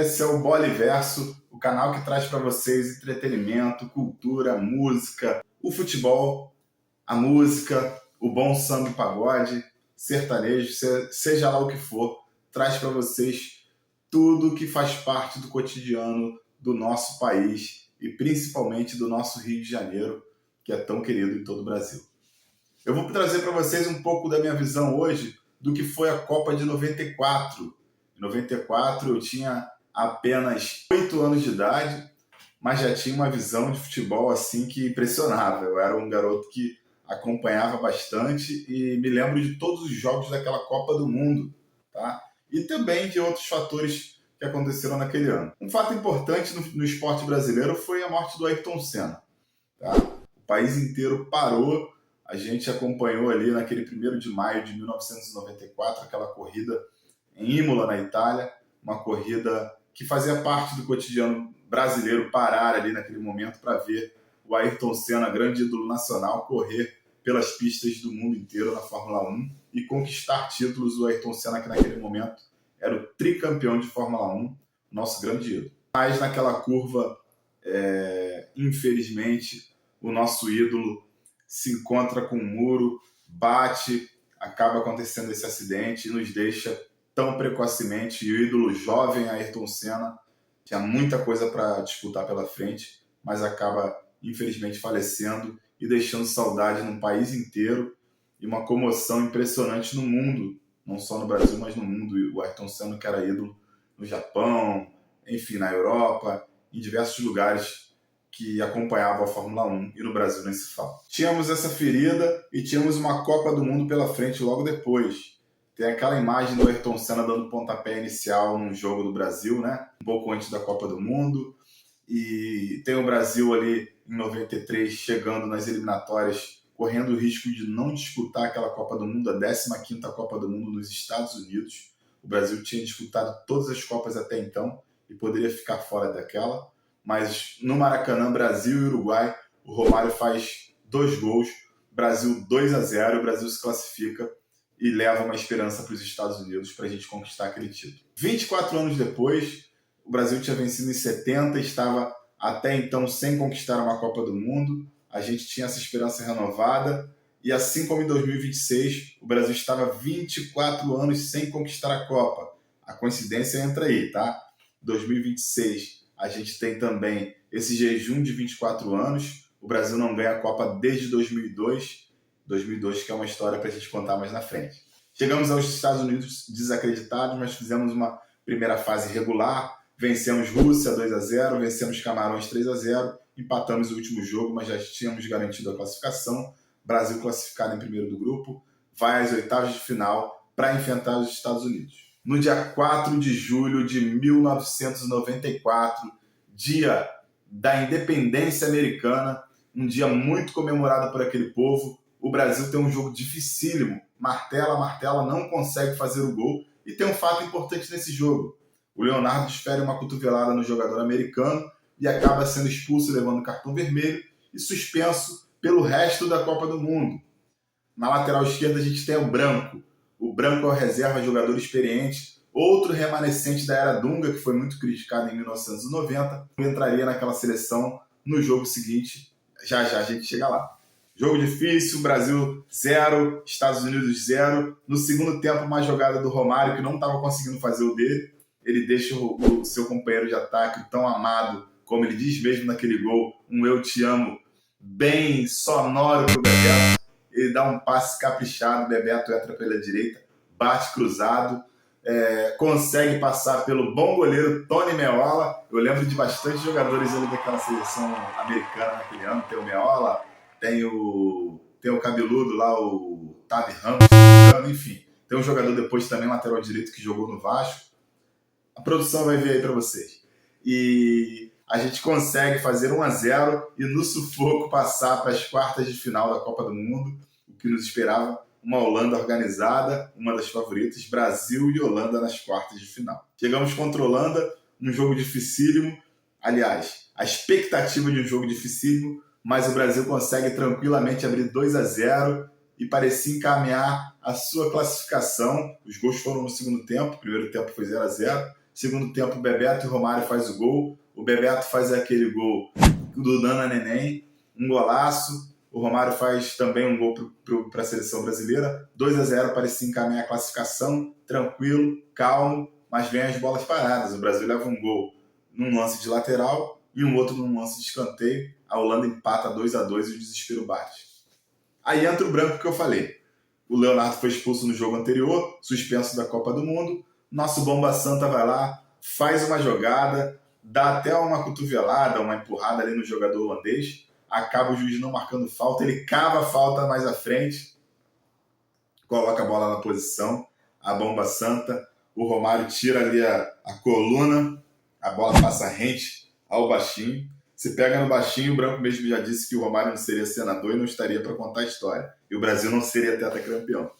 esse é o Boliverso, o canal que traz para vocês entretenimento, cultura, música, o futebol, a música, o bom samba e pagode, sertanejo, seja lá o que for, traz para vocês tudo que faz parte do cotidiano do nosso país e principalmente do nosso Rio de Janeiro, que é tão querido em todo o Brasil. Eu vou trazer para vocês um pouco da minha visão hoje do que foi a Copa de 94. Em 94 eu tinha apenas 8 anos de idade, mas já tinha uma visão de futebol assim que impressionava. Eu era um garoto que acompanhava bastante e me lembro de todos os jogos daquela Copa do Mundo, tá? E também de outros fatores que aconteceram naquele ano. Um fato importante no esporte brasileiro foi a morte do Ayrton Senna, tá? O país inteiro parou. A gente acompanhou ali naquele 1º de maio de 1994, aquela corrida em Imola, na Itália, uma corrida que fazia parte do cotidiano brasileiro parar ali naquele momento para ver o Ayrton Senna, grande ídolo nacional, correr pelas pistas do mundo inteiro na Fórmula 1 e conquistar títulos. O Ayrton Senna, que naquele momento era o tricampeão de Fórmula 1, nosso grande ídolo. Mas naquela curva, infelizmente, o nosso ídolo se encontra com um muro, bate, acaba acontecendo esse acidente e nos deixa tão precocemente. E o ídolo jovem Ayrton Senna tinha muita coisa para disputar pela frente, mas acaba infelizmente falecendo e deixando saudade no país inteiro e uma comoção impressionante no mundo, não só no Brasil, mas no mundo. O Ayrton Senna, que era ídolo no Japão, enfim, na Europa, em diversos lugares que acompanhavam a Fórmula 1, e no Brasil nem se fala. Tínhamos essa ferida e tínhamos uma Copa do Mundo pela frente logo depois. Tem aquela imagem do Ayrton Senna dando pontapé inicial num jogo do Brasil, né? Um pouco antes da Copa do Mundo. E tem o Brasil ali em 93 chegando nas eliminatórias, correndo o risco de não disputar aquela Copa do Mundo, a 15ª Copa do Mundo nos Estados Unidos. O Brasil tinha disputado todas as Copas até então e poderia ficar fora daquela. Mas no Maracanã, Brasil e Uruguai, o Romário faz 2 gols, Brasil 2-0, o Brasil se classifica e leva uma esperança para os Estados Unidos para a gente conquistar aquele título. 24 anos depois, o Brasil tinha vencido em 70, estava até então sem conquistar uma Copa do Mundo, a gente tinha essa esperança renovada, e assim como em 2026, o Brasil estava 24 anos sem conquistar a Copa. A coincidência entra aí, tá? 2026, a gente tem também esse jejum de 24 anos, o Brasil não ganha a Copa desde 2002, que é uma história para a gente contar mais na frente. Chegamos aos Estados Unidos desacreditados, mas fizemos uma primeira fase regular, vencemos Rússia 2-0, vencemos Camarões 3-0, empatamos o último jogo, mas já tínhamos garantido a classificação. Brasil classificado em primeiro do grupo, vai às oitavas de final para enfrentar os Estados Unidos. No dia 4 de julho de 1994, dia da independência americana, um dia muito comemorado por aquele povo, o Brasil tem um jogo dificílimo, martela, não consegue fazer o gol, e tem um fato importante nesse jogo. O Leonardo desfere uma cotovelada no jogador americano e acaba sendo expulso, levando cartão vermelho e suspenso pelo resto da Copa do Mundo. Na lateral esquerda a gente tem o Branco. O Branco é o reserva, jogador experiente, outro remanescente da era Dunga, que foi muito criticado em 1990, entraria naquela seleção no jogo seguinte. Já a gente chega lá. Jogo difícil, Brasil 0, Estados Unidos 0. No segundo tempo, uma jogada do Romário, que não estava conseguindo fazer o dele. Ele deixa o seu companheiro de ataque, tão amado, como ele diz mesmo naquele gol, um eu te amo, bem sonoro para o Bebeto. Ele dá um passe caprichado, o Bebeto entra pela direita, bate cruzado, consegue passar pelo bom goleiro Tony Meola. Eu lembro de bastante jogadores ali daquela seleção americana naquele ano. Tem o Meola, tem o cabeludo lá, o Tavi Ramos, enfim. Tem um jogador depois também, lateral direito, que jogou no Vasco. A produção vai ver aí para vocês. E a gente consegue fazer 1-0 e no sufoco passar para as quartas de final da Copa do Mundo, o que nos esperava. Uma Holanda organizada, uma das favoritas, Brasil e Holanda nas quartas de final. Chegamos contra a Holanda, um jogo dificílimo. Aliás, a expectativa de um jogo dificílimo, mas o Brasil consegue tranquilamente abrir 2-0 e parecia encaminhar a sua classificação. Os gols foram no segundo tempo, o primeiro tempo foi 0-0. Segundo tempo, o Bebeto e o Romário faz o gol. O Bebeto faz aquele gol do Nana Neném, um golaço. O Romário faz também um gol para a seleção brasileira. 2-0, parecia encaminhar a classificação, tranquilo, calmo, mas vem as bolas paradas. O Brasil leva um gol num lance de lateral e um outro num lance de escanteio. A Holanda empata 2-2 e o desespero bate. Aí entra o branco que eu falei. O Leonardo foi expulso no jogo anterior, suspenso da Copa do Mundo. Nosso Bomba Santa vai lá, faz uma jogada, dá até uma cotovelada, uma empurrada ali no jogador holandês. Acaba o juiz não marcando falta, ele cava a falta mais à frente, coloca a bola na posição, a Bomba Santa, o Romário tira ali a coluna, a bola passa rente ao baixinho. Se pega no baixinho, o branco mesmo já disse que o Romário não seria senador e não estaria para contar a história. E o Brasil não seria tetracampeão.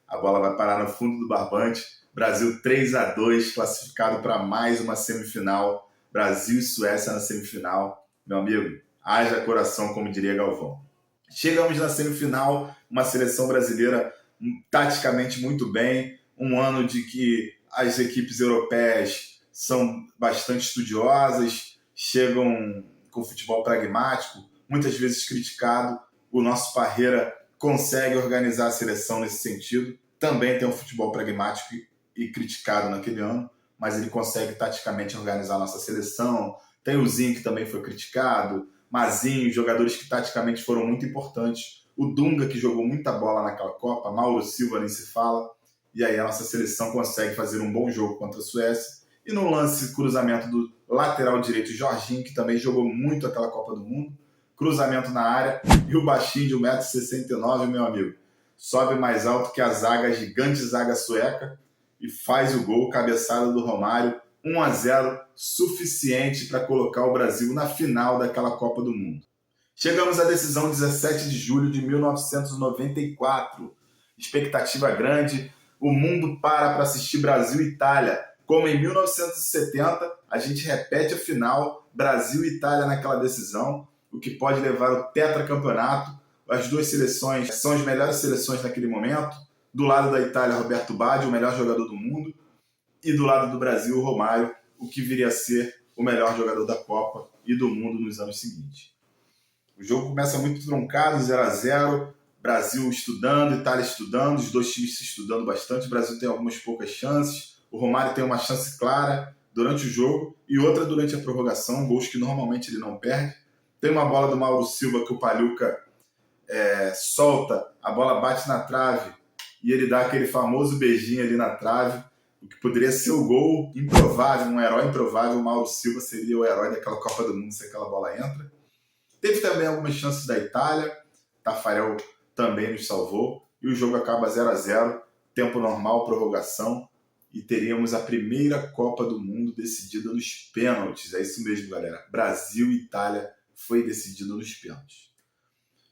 A bola vai parar no fundo do barbante. Brasil 3-2, classificado para mais uma semifinal. Brasil e Suécia na semifinal. Meu amigo, haja coração, como diria Galvão. Chegamos na semifinal, uma seleção brasileira taticamente muito bem. Um ano de que as equipes europeias são bastante estudiosas, chegam com futebol pragmático, muitas vezes criticado. O nosso Parreira consegue organizar a seleção nesse sentido. Também tem um futebol pragmático e criticado naquele ano, mas ele consegue taticamente organizar a nossa seleção. Tem o Zinho, que também foi criticado, Mazinho, jogadores que taticamente foram muito importantes. O Dunga, que jogou muita bola naquela Copa, Mauro Silva nem se fala. E aí a nossa seleção consegue fazer um bom jogo contra a Suécia. E no lance cruzamento do lateral direito, Jorginho, que também jogou muito aquela Copa do Mundo, cruzamento na área, e o baixinho de 1,69 m, meu amigo, sobe mais alto que a zaga, a gigante zaga sueca, e faz o gol, cabeçada do Romário, 1-0, suficiente para colocar o Brasil na final daquela Copa do Mundo. Chegamos à decisão 17 de julho de 1994. Expectativa grande, o mundo para assistir Brasil e Itália. Como em 1970, a gente repete a final, Brasil e Itália naquela decisão, o que pode levar ao tetracampeonato. As duas seleções são as melhores seleções naquele momento. Do lado da Itália, Roberto Baggio, o melhor jogador do mundo. E do lado do Brasil, o Romário, o que viria a ser o melhor jogador da Copa e do mundo nos anos seguintes. O jogo começa muito truncado, 0-0. Brasil estudando, Itália estudando, os dois times se estudando bastante. O Brasil tem algumas poucas chances. O Romário tem uma chance clara durante o jogo e outra durante a prorrogação, gols que normalmente ele não perde. Tem uma bola do Mauro Silva que o Paluca solta, a bola bate na trave e ele dá aquele famoso beijinho ali na trave, o que poderia ser o gol improvável, um herói improvável. O Mauro Silva seria o herói daquela Copa do Mundo se aquela bola entra. Teve também algumas chances da Itália, Tafarel também nos salvou e o jogo acaba 0-0, tempo normal, prorrogação. E teríamos a primeira Copa do Mundo decidida nos pênaltis. É isso mesmo, galera. Brasil e Itália foi decidido nos pênaltis.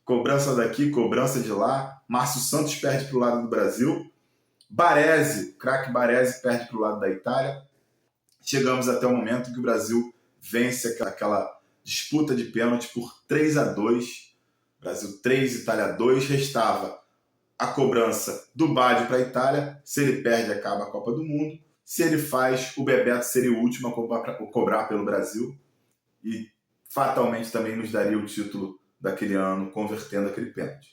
Cobrança daqui, cobrança de lá. Márcio Santos perde para o lado do Brasil. Baresi, o craque Baresi, perde para o lado da Itália. Chegamos até o momento em que o Brasil vence aquela disputa de pênalti por 3-2. Brasil 3, Itália 2. Restava a cobrança do Baggio para a Itália. Se ele perde, acaba a Copa do Mundo. Se ele faz, o Bebeto seria o último a cobrar pelo Brasil e fatalmente também nos daria o título daquele ano, convertendo aquele pênalti.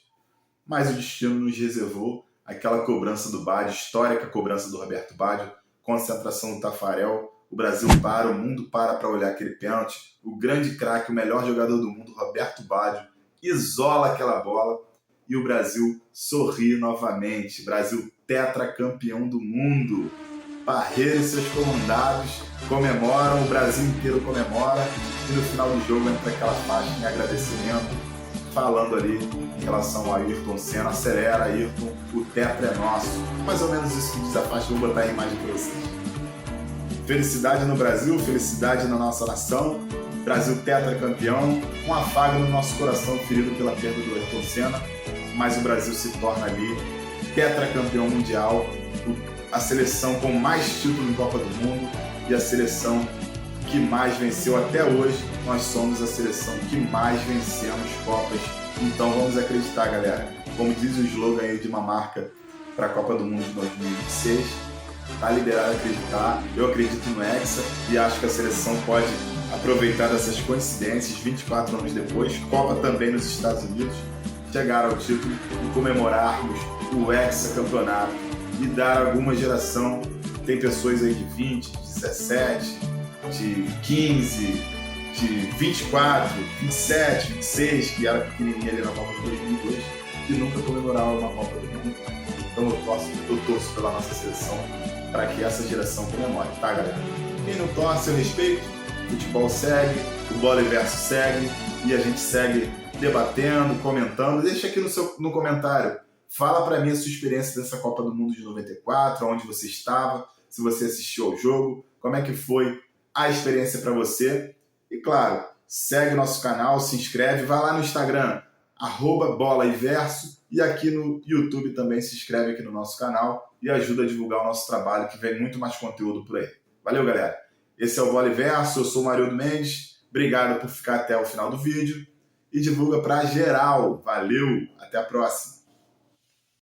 Mas o destino nos reservou aquela cobrança do Baggio, histórica cobrança do Roberto Baggio, concentração do Tafarel. O Brasil para, o mundo para olhar aquele pênalti. O grande craque, o melhor jogador do mundo, Roberto Baggio, isola aquela bola. E o Brasil sorri novamente. Brasil tetracampeão do mundo. Parreira e seus comandados comemoram, o Brasil inteiro comemora. E no final do jogo entra aquela faixa em agradecimento, falando ali em relação a Ayrton Senna. Acelera, Ayrton, o tetra é nosso. Mais ou menos isso que diz a faixa, vou botar a imagem para vocês. Felicidade no Brasil, felicidade na nossa nação. Brasil tetracampeão, um afago no nosso coração ferido pela perda do Ayrton Senna. Mas o Brasil se torna ali tetracampeão mundial, a seleção com mais títulos em Copa do Mundo e a seleção que mais venceu até hoje. Nós somos a seleção que mais vencemos Copas. Então vamos acreditar, galera. Como diz o slogan aí de uma marca para a Copa do Mundo de 2026, tá liberado a acreditar. Eu acredito no Hexa e acho que a seleção pode aproveitar dessas coincidências 24 anos depois, Copa também nos Estados Unidos, chegar ao título e comemorarmos o hexacampeonato e dar alguma geração. Tem pessoas aí de 20, de 17, de 15, de 24, 27, 26, que era pequenininha ali na Copa de 2002, que nunca comemoraram uma Copa do Mundo. Então eu torço pela nossa seleção para que essa geração comemore, tá, galera? Quem não torce, eu respeito. O futebol segue, o Bola e Verso segue e a gente segue debatendo, comentando. Deixa aqui no comentário. Fala para mim a sua experiência dessa Copa do Mundo de 94, onde você estava, se você assistiu ao jogo, como é que foi a experiência para você. E claro, segue o nosso canal, se inscreve, vai lá no Instagram, @bola-e-verso, e aqui no YouTube também se inscreve aqui no nosso canal e ajuda a divulgar o nosso trabalho, que vem muito mais conteúdo por aí. Valeu, galera! Esse é o Bola e Verso, eu sou o Marildo Mendes, obrigado por ficar até o final do vídeo e divulga para geral. Valeu, até a próxima!